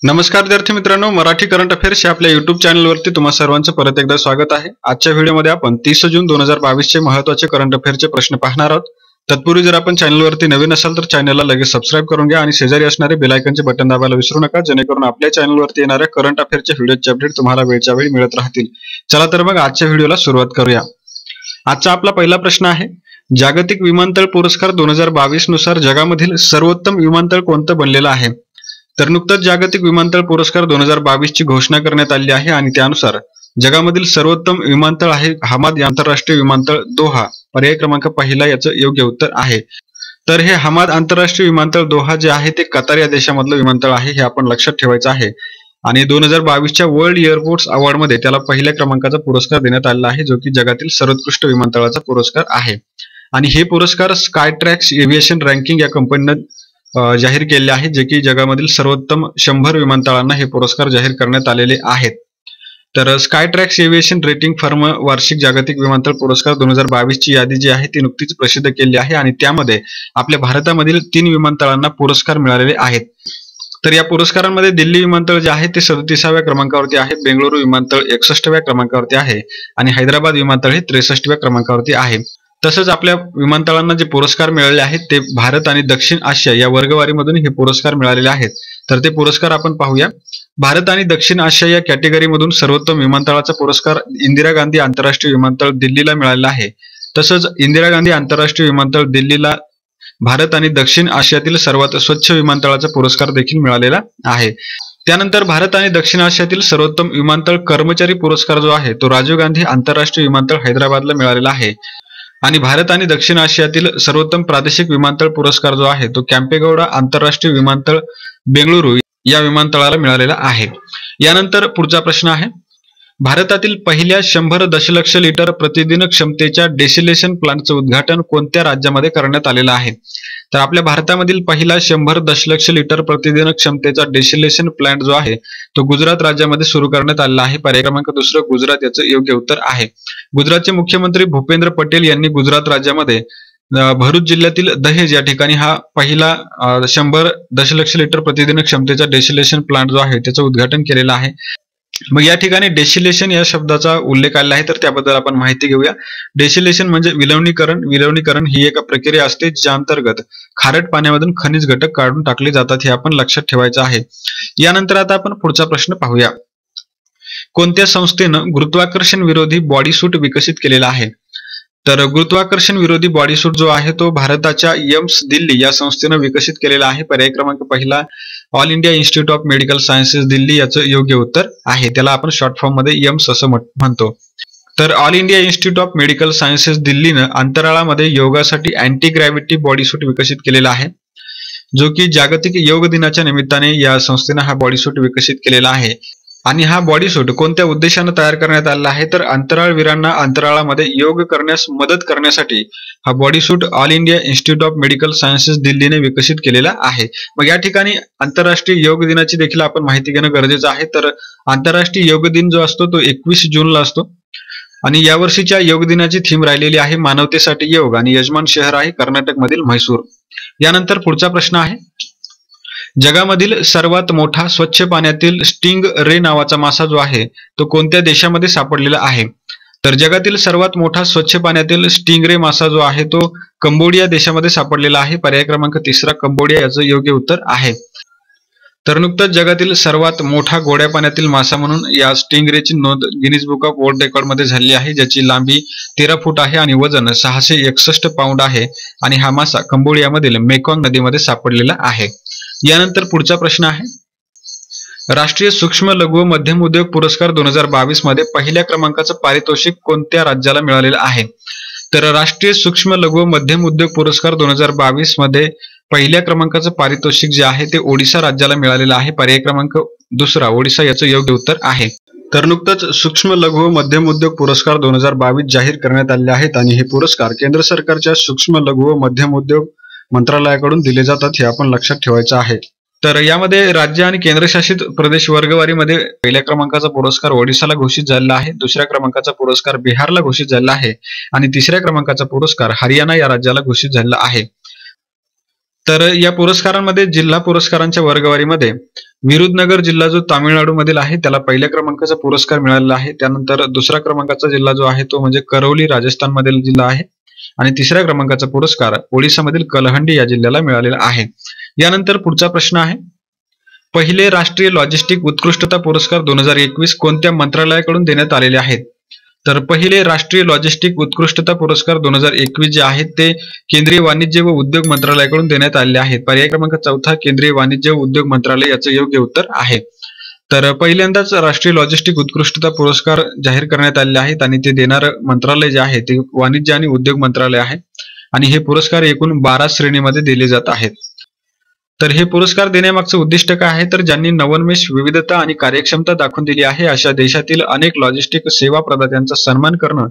नमस्कार विद्यार्थी मित्रांनो, मराठी करंट अफेअर्स या आपल्या YouTube चॅनलवरती तुम्हा सर्वांचं परत एकदा स्वागत आहे। आजच्या व्हिडिओमध्ये आपण 30 जून 2022 चे महत्त्वाचे करंट अफेअर्सचे प्रश्न पाहणार आहोत। तत्पूर्वी जर आपण चॅनलवरती नवीन असाल तर चॅनलला लगेच सबस्क्राइब करून घ्या आणि शेजारी असणारे बेल आयकॉनचे बटन दाबायला विसरू नका, जेणेकरून आपल्या चॅनलवरती येणाऱ्या करंट अफेअर्सच्या व्हिडिओचे अपडेट तुम्हाला वेळच्या वेळी मिळत राहतील। चला तर मग आजच्या व्हिडिओला सुरुवात करूया। आजचा आपला पहिला प्रश्न आहे, जागतिक विमानतळ पुरस्कार 2022 नुसार जगामधील सर्वोत्तम विमानतळ कोणतं बनलेलं आहे? तर नुकताच जागतिक विमानतळ पुरस्कार 2022 ची घोषणा करण्यात आली आहे आणि त्यानुसार जगामधील सर्वोत्तम विमानतळ आहे हमाद आंतरराष्ट्रीय विमानतळ दोहा, पर्याय क्रमांक पहिला याचं योग्य उत्तर आहे। तर हे हमाद आंतरराष्ट्रीय विमानतळ दोहा जे आहे ते कतार या देशामधलं विमानतळ आहे, हे आपण लक्षात ठेवायचं आहे। आणि 2022 च्या वर्ल्ड एअरपोर्ट्स अवॉर्ड मध्ये त्याला पहिल्या क्रमांकाचा पुरस्कार देण्यात आलेला आहे, जो की जगातील सर्वोत्कृष्ट विमानतळाचा पुरस्कार आहे। आणि हे पुरस्कार स्कायट्रॅक्स एव्हिएशन रँकिंग या कंपनीने जाहीर केले आहे, जे की जगामधील सर्वोत्तम 100 विमानतळांना हे पुरस्कार जाहीर करण्यात आलेले आहेत। तर स्कायट्रॅक्स एव्हिएशन रेटिंग फर्म वार्षिक जागतिक विमानतळ पुरस्कार 2022 ची यादी जी आहे ती नुकतीच प्रसिद्ध केली आहे आणि त्यामध्ये आपल्या भारतामधील 3 विमानतळांना पुरस्कार मिळालेले आहेत। तर या पुरस्कारांमध्ये दिल्ली विमानतळ जे आहे ते 37व्या क्रमांकावरती आहे, बेंगळुरू विमानतळ 61व्या क्रमांकावरती आहे आणि हैदराबाद विमानतळ हे 63व्या क्रमांकावरती आहे। तसंच आपल्या विमानतळांना जे पुरस्कार मिळाले आहेत ते भारत आणि दक्षिण आशिया या वर्गवारीमधून हे पुरस्कार मिळालेले आहेत। तर ते पुरस्कार आपण पाहूया। भारत आणि दक्षिण आशिया या कॅटेगरीमधून सर्वोत्तम विमानतळाचा पुरस्कार इंदिरा गांधी आंतरराष्ट्रीय विमानतळ दिल्लीला मिळालेला आहे। तसंच इंदिरा गांधी आंतरराष्ट्रीय विमानतळ दिल्लीला भारत आणि दक्षिण आशियातील सर्वात स्वच्छ विमानतळाचा पुरस्कार देखील मिळालेला आहे। त्यानंतर भारत आणि दक्षिण आशियातील सर्वोत्तम विमानतळ कर्मचारी पुरस्कार जो आहे तो राजीव गांधी आंतरराष्ट्रीय विमानतळ हैदराबादला मिळालेला आहे। आणि भारत आणि दक्षिण आशियातील सर्वोत्तम प्रादेशिक विमानतळ पुरस्कार जो आहे तो कॅम्पेगौडा आंतरराष्ट्रीय विमानतळ बेंगळुरू या विमानतळाला मिळालेला आहे। यानंतर पुढचा प्रश्न आहे, भारतातील पहिल्या 100 दशलक्ष लिटर प्रतिदिन क्षमतेच्या डेसिलेशन प्लांटचं उद्घाटन कोणत्या राज्यामध्ये करण्यात आलेलं आहे? तर आपल्या भारतामधील पहिला 100 दशलक्ष लिटर प्रतिदिन क्षमतेचा डेसिलेशन प्लांट जो आहे तो गुजरात राज्यामध्ये सुरू करण्यात आलेला आहे। पर्याय क्रमांक दुसरं गुजरात याचं योग्य उत्तर आहे। गुजरातचे मुख्यमंत्री भूपेंद्र पटेल यांनी गुजरात राज्यामध्ये भरूच जिल्ह्यातील दहेज या ठिकाणी हा पहिला 100 दशलक्ष लिटर प्रतिदिन क्षमतेचा डेसिलेशन प्लांट जो आहे त्याचं उद्घाटन केलेलं आहे। मग या ठिकाणी डेसिलेशन या शब्दाचा उल्लेख आलेला आहे, तर त्याबद्दल आपण माहिती घेऊया। डेसिलेशन म्हणजे विलवणीकरण। विलवणीकरण ही एक प्रक्रिया असते ज्या अंतर्गत खारट पाण्यामधून खनिज घटक काढून टाकले जातात, हे आपण लक्षात ठेवायचं आहे। यानंतर आता आपण पुढचा प्रश्न पाहूया। कोणत्या संस्थेनं गुरुत्वाकर्षण विरोधी बॉडी सूट विकसित केलेला आहे? तर गुरुत्वाकर्षण विरोधी बॉडी सूट जो आहे तो भारताच्या एम्स दिल्ली या संस्थेनं विकसित केलेला आहे। पर्याय क्रमांक पहिला all India institute of medical sciences Delhi याचं योग्य उत्तर आहे। त्याला आपण शॉर्ट फॉर्म मध्ये एम्स असं म्हणतो। तर all India institute of medical sciences दिल्लीनं अंतराळामध्ये योगासाठी अँटी ग्रॅव्हिटी बॉडी सूट विकसित केलेला आहे, जो की जागतिक योग दिनाच्या निमित्ताने या संस्थेनं हा बॉडी सूट विकसित केलेला आहे। आणि हा बॉडी सूट कोणत्या उद्देशाने तयार करण्यात आला आहे? तर अंतराळवीरांना अंतराळामध्ये योग करण्यास मदत करण्यासाठी हा body suit all India institute of medical sciences दिल्लीने विकसित केलेला आहे। मग या ठिकाणी आंतरराष्ट्रीय योग दिनाची देखील आपण माहिती घेणं गरजेचं आहे। तर आंतरराष्ट्रीय योग दिन जो असतो तो 21 जूनला असतो आणि यावर्षीच्या योग दिनाची थीम राहिलेली आहे मानवतेसाठी योग आणि यजमान शहर आहे कर्नाटक मधील म्हैसूर। यानंतर पुढचा प्रश्न आहे, जगामधील सर्वात मोठा स्वच्छ पाण्यातील स्टिंग रे नावाचा मासा जो आहे तो कोणत्या देशामध्ये सापडलेला आहे? तर जगातील सर्वात मोठा स्वच्छ पाण्यातील स्टिंग रे मासा जो आहे तो कंबोडिया देशामध्ये सापडलेला आहे। पर्याय क्रमांक तिसरा कंबोडिया याचं योग्य उत्तर आहे। तर नुकतंच जगातील सर्वात मोठा गोड्या पाण्यातील मासा म्हणून या स्टिंग रेची नोंद Guinness book of world record मध्ये झाली आहे, ज्याची लांबी 13 फूट आहे आणि वजन 661 पाऊंड आहे आणि हा मासा कंबोडियामधील मेकॉंग नदीमध्ये सापडलेला आहे। यानंतर पुढचा प्रश्न आहे, राष्ट्रीय सूक्ष्म लघु व मध्यम उद्योग पुरस्कार 2022 मध्ये पहिल्या क्रमांकाचं पारितोषिक कोणत्या राज्याला मिळालेलं आहे? तर राष्ट्रीय सूक्ष्म लघु व मध्यम उद्योग पुरस्कार 2022 मध्ये पहिल्या क्रमांकाचं पारितोषिक जे आहे ते ओडिशा राज्याला मिळालेलं आहे। पर्याय क्रमांक दुसरा ओडिशा याचं योग्य उत्तर आहे। तर नुकतंच सूक्ष्म लघु व मध्यम उद्योग पुरस्कार 2022 जाहीर करण्यात आले आहेत आणि हे पुरस्कार केंद्र सरकारच्या सूक्ष्म लघु व मध्यम उद्योग मंत्रालयाकडून दिले जातात, हे आपण लक्षात ठेवायचं आहे। तर यामध्ये राज्य आणि केंद्रशासित प्रदेश वर्गवारीमध्ये पहिल्या क्रमांकाचा पुरस्कार ओडिशाला घोषित झालेला आहे, दुसऱ्या क्रमांकाचा पुरस्कार बिहारला घोषित झालेला आहे आणि तिसऱ्या क्रमांकाचा पुरस्कार हरियाणा या राज्याला घोषित झालेला आहे। तर या पुरस्कारांमध्ये जिल्हा पुरस्कारांच्या वर्गवारीमध्ये विरुधनगर जिल्हा जो तामिळनाडू मधील आहे त्याला पहिल्या क्रमांकाचा पुरस्कार मिळालेला आहे. त्यानंतर दुसऱ्या क्रमांकाचा जिल्हा जो आहे तो म्हणजे करौली राजस्थान मधील जिल्हा आहे आणि तिसऱ्या क्रमांकाचा पुरस्कार ओडिशा मधील कलहंडी या जिल्ह्याला मिळालेला आहे. यानंतर पुढचा प्रश्न आहे, पहिले राष्ट्रीय लॉजिस्टिक उत्कृष्टता पुरस्कार 2021 कोणत्या मंत्रालयाकडून देण्यात आलेले आहेत? तर पहिले राष्ट्रीय लॉजिस्टिक उत्कृष्टता पुरस्कार 2021 जे आहेत ते केंद्रीय वाणिज्य व उद्योग मंत्रालयाकडून देण्यात आलेले आहेत. पर्याय क्रमांक चौथा केंद्रीय वाणिज्य व उद्योग मंत्रालय याचं योग्य उत्तर आहे. तर पहिल्यांदाच राष्ट्रीय लॉजिस्टिक उत्कृष्टता पुरस्कार जाहीर करण्यात आलेले आहेत आणि ते देणारं मंत्रालय जे आहे ते वाणिज्य आणि उद्योग मंत्रालय आहे आणि हे पुरस्कार एकूण 12 श्रेणीमध्ये दिले जात आहेत. तर हे पुरस्कार देण्यामागचं उद्दिष्ट काय आहे, तर ज्यांनी नवोन्मेष, विविधता आणि कार्यक्षमता दाखवून दिली आहे अशा देशातील अनेक लॉजिस्टिक सेवा प्रदात्यांचा सन्मान करणं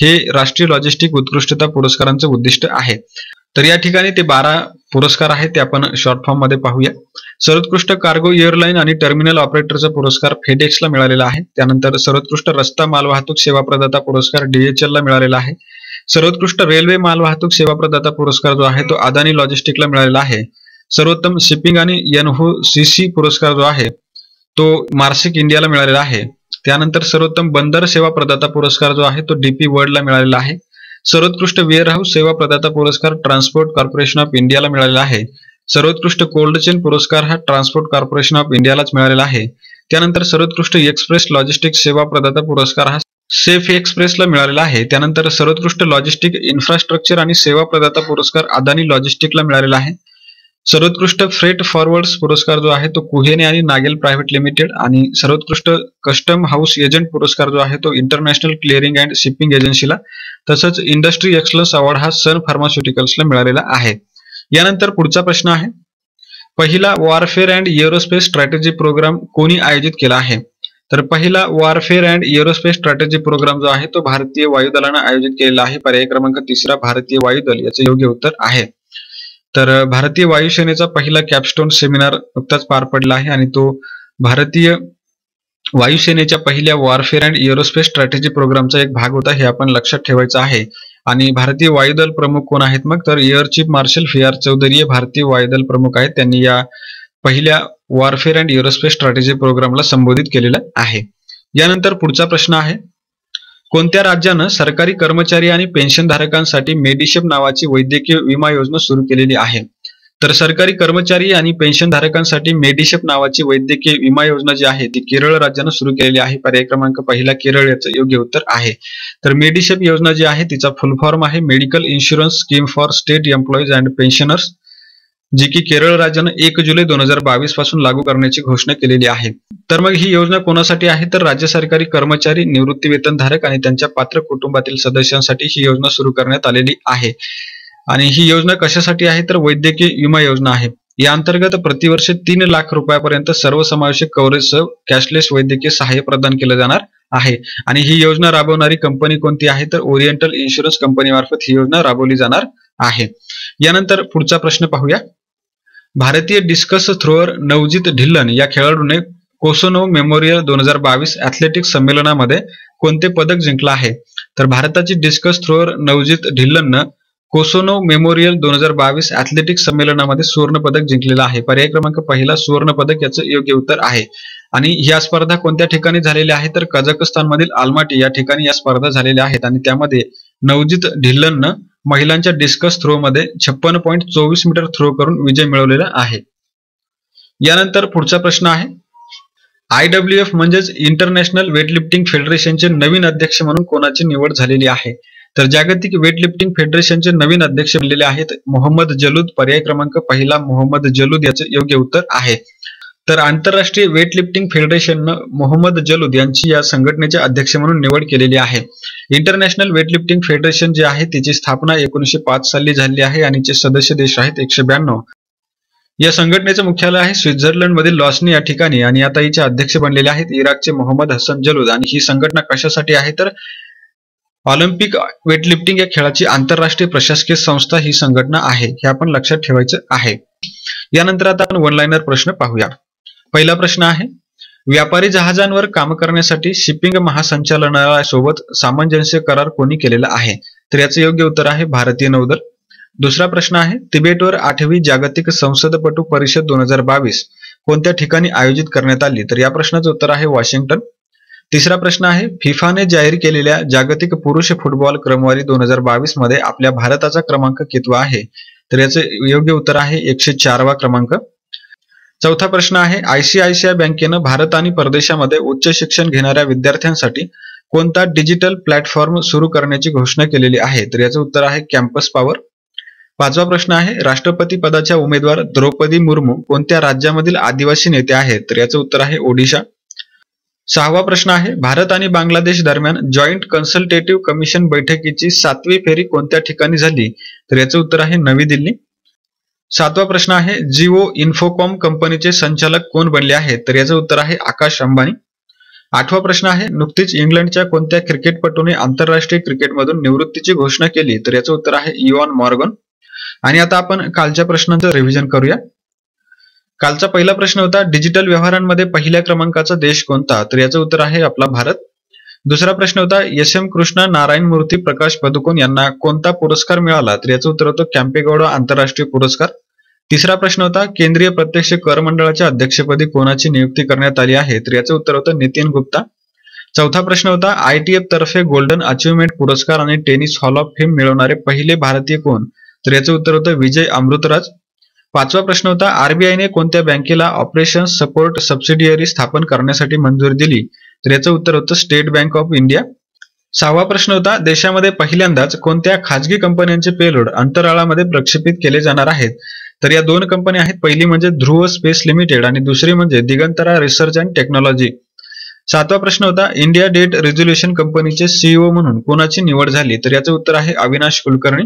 हे राष्ट्रीय लॉजिस्टिक उत्कृष्टता पुरस्कारांचं उद्दिष्ट आहे. तर या ठिकाणी ते 12 पुरस्कार आहेत ते आपण शॉर्ट फॉर्म मध्ये पाहूया. सर्वोत्कृष्ट कार्गो एअरलाईन आणि टर्मिनल ऑपरेटरचा पुरस्कार फेडेक्सला मिळालेला आहे. त्यानंतर सर्वोत्कृष्ट रस्ता मालवाहतूक सेवा प्रदाता पुरस्कार DHL ला मिळालेला आहे. सर्वोत्कृष्ट रेल्वे मालवाहतूक सेवा प्रदाता पुरस्कार जो आहे तो अदानी लॉजिस्टिकला मिळालेला आहे. सर्वोत्तम शिपिंग आणि NOCC पुरस्कार जो आहे तो मार्सिक इंडियाला मिळालेला आहे. त्यानंतर सर्वोत्तम बंदर सेवा प्रदाता पुरस्कार जो आहे तो DP वर्ल्डला मिळालेला आहे. सर्वोत्कृष्ट वेअरहाऊस सेवा प्रदाता पुरस्कार ट्रान्सपोर्ट कॉर्पोरेशन ऑफ इंडियाला मिळालेला आहे. सर्वोत्कृष्ट कोल्ड चेन पुरस्कार हा ट्रान्सपोर्ट कॉर्पोरेशन ऑफ इंडियालाच मिळालेला आहे. त्यानंतर सर्वोत्कृष्ट एक्सप्रेस लॉजिस्टिक सेवा प्रदाता पुरस्कार हा सेफ एक्सप्रेसला मिळालेला आहे. त्यानंतर सर्वोत्कृष्ट लॉजिस्टिक इन्फ्रास्ट्रक्चर आणि सेवा प्रदाता पुरस्कार अदानी लॉजिस्टिकला मिळालेला आहे. सर्वोत्कृष्ट फ्रेट फॉरवर्ड्स पुरस्कार जो आहे तो कुहेने आणि नागेल प्रायव्हेट लिमिटेड आणि सर्वोत्कृष्ट कस्टम हाऊस एजंट पुरस्कार जो आहे तो इंटरनॅशनल क्लिअरिंग अँड शिपिंग एजन्सीला, तसंच इंडस्ट्री एक्सलन्स अवॉर्ड हा सन फार्मास्युटिकल्सला मिळालेला आहे. यानंतर पुढचा प्रश्न आहे, पहिला warfare and aerospace strategy programme कोणी आयोजित केला आहे? तर पहिला warfare and aerospace strategy programme जो आहे तो भारतीय वायुदलानं आयोजित केलेला आहे. पर्याय क्रमांक तिसरा भारतीय वायुदल याचं योग्य उत्तर आहे. तर भारतीय वायुसेनेचा पहिला कॅपस्टोन सेमिनार नुकताच पार पडला आहे आणि तो भारतीय वायुसेनेच्या पहिल्या वॉरफेअर अँड एरोस्पेस स्ट्रॅटेजी प्रोग्रामचा एक भाग होता, हे आपण लक्षात ठेवायचं आहे. आणि भारतीय वायुदल प्रमुख कोण आहेत मग, तर air chief marshal VR Chaudhari हे भारतीय वायुदल प्रमुख आहेत. त्यांनी या पहिल्या वॉरफेअर अँड एरोस्पेस स्ट्रॅटेजी प्रोग्रामला संबोधित केलेलं आहे. यानंतर पुढचा प्रश्न आहे, कोणत्या राज्यानं सरकारी कर्मचारी आणि पेन्शनधारकांसाठी मेडिशेप नावाची वैद्यकीय विमा योजना सुरू केलेली आहे? तर सरकारी कर्मचारी आणि पेन्शनधारकांसाठी मेडिशेप नावाची वैद्यकीय विमा योजना जी आहे ती केरळ राज्यानं सुरू केलेली आहे. पर्याय क्रमांक पहिला केरळ याचं योग्य उत्तर आहे. तर मेडिशेप योजना जी आहे तिचा फुल फॉर्म आहे medical insurance scheme for state employees and pensioners, जी की केरळ राज्यानं 1 जुलै 2022 पासून लागू करण्याची घोषणा केलेली आहे. तर मग ही योजना कोणासाठी आहे, तर राज्य सरकारी कर्मचारी, निवृत्ती वेतनधारक आणि त्यांच्या पात्र कुटुंबातील सदस्यांसाठी ही योजना सुरू करण्यात आलेली आहे. आणि ही योजना कशासाठी आहे, तर वैद्यकीय विमा योजना आहे. या अंतर्गत प्रतिवर्ष 3 लाख रुपयापर्यंत सर्वसमावेशक कव्हरेजसह कॅशलेस वैद्यकीय सहाय्य प्रदान केलं जाणार आहे. आणि ही योजना राबवणारी कंपनी कोणती आहे, तर ओरिएंटल इन्शुरन्स कंपनी मार्फत ही योजना राबवली जाणार आहे. यानंतर पुढचा प्रश्न पाहूया, भारतीय डिस्कस थ्रोअर नवजीत ढिल्लन या खेळाडूने कोसोनो मेमोरियल 2022 ॲथलेटिक्स संमेलनामध्ये कोणते पदक जिंकलं आहे? तर भारताची डिस्कस थ्रोअर नवजीत ढिल्लननं कोसोनो मेमोरियल 2022 ॲथलेटिक्स संमेलनामध्ये सुवर्ण पदक जिंकलेलं आहे. पर्याय क्रमांक पहिला सुवर्ण पदक याचं योग्य उत्तर आहे. आणि या स्पर्धा कोणत्या ठिकाणी झालेल्या आहेत, तर कझाकस्तानमधील आल्माटी या ठिकाणी या स्पर्धा झालेल्या आहेत आणि त्यामध्ये नवजीत ढिल्लननं महिलांच्या डिस्कस थ्रो मध्ये 56.24 मीटर थ्रो करून विजय मिळवलेला आहे. यानंतर पुढचा प्रश्न आहे, IWF म्हणजेच इंटरनॅशनल वेटलिफ्टिंग फेडरेशनचे नवीन अध्यक्ष म्हणून कोणाची निवड झालेली आहे? तर जागतिक वेटलिफ्टिंग फेडरेशनचे नवीन अध्यक्ष बनलेले आहेत मोहम्मद जलूद. पर्याय क्रमांक पहिला मोहम्मद जलूद याचं योग्य उत्तर आहे. तर आंतरराष्ट्रीय वेटलिफ्टिंग फेडरेशननं मोहम्मद जलूद यांची या संघटनेचे अध्यक्ष म्हणून निवड केलेली आहे. इंटरनॅशनल वेटलिफ्टिंग फेडरेशन जे आहे त्याची स्थापना 1905 साली झाली आहे आणि चे सदस्य देश आहेत 192. या संघटनेचं मुख्यालय आहे स्वित्झर्लंड मधील लॉसनी या ठिकाणी आणि आता हिचे अध्यक्ष बनलेले आहेत इराकचे मोहम्मद हसन जलूद. आणि ही संघटना कशासाठी आहे, तर ऑलिम्पिक वेटलिफ्टिंग या खेळाची आंतरराष्ट्रीय प्रशासकीय संस्था ही संघटना आहे, हे आपण लक्षात ठेवायचं आहे. यानंतर आता आपण वन लाइनर प्रश्न पाहूया. पहिला प्रश्न आहे, व्यापारी जहाजांवर काम करण्यासाठी शिपिंग महासंचालनालयासोबत सामंजस्य करार कोणी केलेला आहे? तर याचं योग्य उत्तर आहे भारतीय नौदल. दुसरा प्रश्न आहे तिबेटवर 8वी जागतिक संसदपटू परिषद 2022 कोणत्या ठिकाणी आयोजित करण्यात आली? तर या प्रश्नाचं उत्तर आहे वॉशिंग्टन. तिसरा प्रश्न आहे फिफाने जाहीर केलेल्या जागतिक पुरुष फुटबॉल क्रमवारी 2022 मध्ये आपल्या भारताचा क्रमांक कितवा आहे? तर याचं योग्य उत्तर आहे 104वा क्रमांक. चौथा प्रश्न आहे आयसीआयसीआय बँकेनं भारत आणि परदेशामध्ये उच्च शिक्षण घेणाऱ्या विद्यार्थ्यांसाठी कोणता डिजिटल प्लॅटफॉर्म सुरू करण्याची घोषणा केलेली आहे? तर याचं उत्तर आहे कॅम्पस पॉवर. पाचवा प्रश्न आहे राष्ट्रपती पदाच्या उमेदवार द्रौपदी मुर्मू कोणत्या राज्यामधील आदिवासी नेते आहेत? तर याचं उत्तर आहे ओडिशा. सहावा प्रश्न आहे भारत आणि बांगलादेश दरम्यान जॉईंट कन्सल्टेटिव्ह कमिशन बैठकीची 7वी फेरी कोणत्या ठिकाणी झाली? तर याचं उत्तर आहे नवी दिल्ली. सातवा प्रश्न आहे जिओ इन्फोकॉम कंपनीचे संचालक कोण बनले आहेत? तर याचं उत्तर आहे आकाश अंबानी. आठवा प्रश्न आहे नुकतीच इंग्लंडच्या कोणत्या क्रिकेटपटूने आंतरराष्ट्रीय क्रिकेटमधून निवृत्तीची घोषणा केली? तर याचं उत्तर आहे इवॉन मॉर्गन. आणि आता आपण कालच्या प्रश्नांचं रिव्हिजन करूया. कालचा पहिला प्रश्न होता डिजिटल व्यवहारांमध्ये पहिल्या क्रमांकाचा देश कोणता? तर याचं उत्तर आहे आपला भारत. दुसरा प्रश्न होता एस.एम. कृष्णा नारायण मूर्ती प्रकाश पदुकोण यांना कोणता पुरस्कार मिळाला? तर याचं उत्तर होतं कॅम्पेगौडा आंतरराष्ट्रीय पुरस्कार. तिसरा प्रश्न होता केंद्रीय प्रत्यक्ष कर मंडळाच्या अध्यक्षपदी कोणाची नियुक्ती करण्यात आली आहे? तर याचं उत्तर होतं नितीन गुप्ता. चौथा प्रश्न होता ITF तर्फे गोल्डन अचिव्हमेंट पुरस्कार आणि टेनिस हॉल ऑफ फेम मिळवणारे पहिले भारतीय कोण? तर याचं उत्तर होतं विजय अमृतराज. पाचवा प्रश्न होता आरबीआयने कोणत्या बँकेला ऑपरेशन सपोर्ट सबसिडियरी स्थापन करण्यासाठी मंजुरी दिली? तर याचं उत्तर होतं स्टेट बँक ऑफ इंडिया. सहावा प्रश्न होता देशामध्ये पहिल्यांदाच कोणत्या खाजगी कंपन्यांचे पेलोड अंतराळामध्ये प्रक्षेपित केले जाणार आहेत? तर या दोन कंपन्या आहेत, पहिली म्हणजे ध्रुव स्पेस लिमिटेड आणि दुसरी म्हणजे दिगंतरा रिसर्च अँड टेक्नॉलॉजी. सातवा प्रश्न होता इंडिया डेट रेझोल्युशन कंपनीचे CEO म्हणून कोणाची निवड झाली? तर याचं उत्तर आहे अविनाश कुलकर्णी.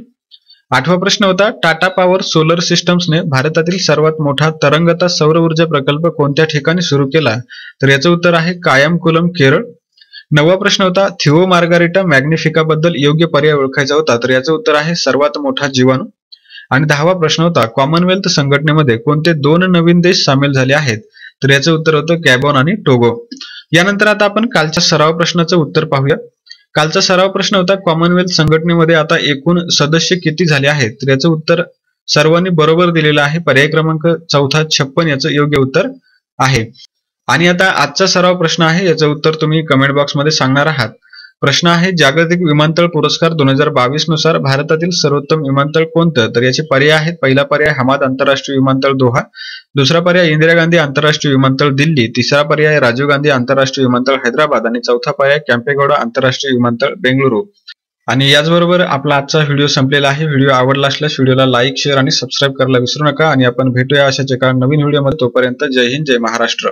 आठवा प्रश्न होता टाटा पॉवर सोलर सिस्टम्सने भारतातील सर्वात मोठा तरंगता सौर ऊर्जा प्रकल्प कोणत्या ठिकाणी सुरू केला? तर याचं उत्तर आहे कायमकुलम, केरळ. नववा प्रश्न होता थिओ मार्गारिटा मॅग्निफिका बद्दल योग्य पर्याय ओळखायचा होता, तर याचं उत्तर आहे सर्वात मोठा जीवाणू. आणि 10वा प्रश्न होता कॉमनवेल्थ संघटनेमध्ये कोणते 2 नवीन देश सामील झाले आहेत? तर याचं उत्तर होतं गॅबॉन आणि टोगो. यानंतर आता आपण कालच्या सराव प्रश्नाचं उत्तर पाहूया. कालचा सराव प्रश्न होता कॉमनवेल्थ संघटनेमध्ये आता एकूण सदस्य किती झाले आहेत? तर याचं उत्तर सर्वांनी बरोबर दिलेलं आहे. पर्याय क्रमांक चौथा 56 याचं योग्य उत्तर आहे. आणि आता आजचा सराव प्रश्न आहे, याचं उत्तर तुम्ही कमेंट बॉक्समध्ये सांगणार आहात. प्रश्न आहे जागतिक विमानतळ पुरस्कार 2022 नुसार भारतातील सर्वोत्तम विमानतळ कोणतं? तर याचे पर्याय आहेत. पहिला पर्याय हमाद आंतरराष्ट्रीय विमानतळ दोहा, दुसरा पर्याय इंदिरा गांधी आंतरराष्ट्रीय विमानतळ दिल्ली, तिसरा पर्याय राजीव गांधी आंतरराष्ट्रीय विमानतळ हैदराबाद आणि चौथा पर्याय कॅम्पेगौडा आंतरराष्ट्रीय विमानतळ बेंगळुरू. आणि याचबरोबर आपला आजचा व्हिडिओ संपलेला आहे. व्हिडिओ आवडला असल्यास व्हिडिओला लाईक, शेअर आणि सबस्क्राईब करायला विसरू नका. आणि आपण भेटूया अशाच एका नवीन व्हिडिओमध्ये. तोपर्यंत जय हिंद, जय महाराष्ट्र.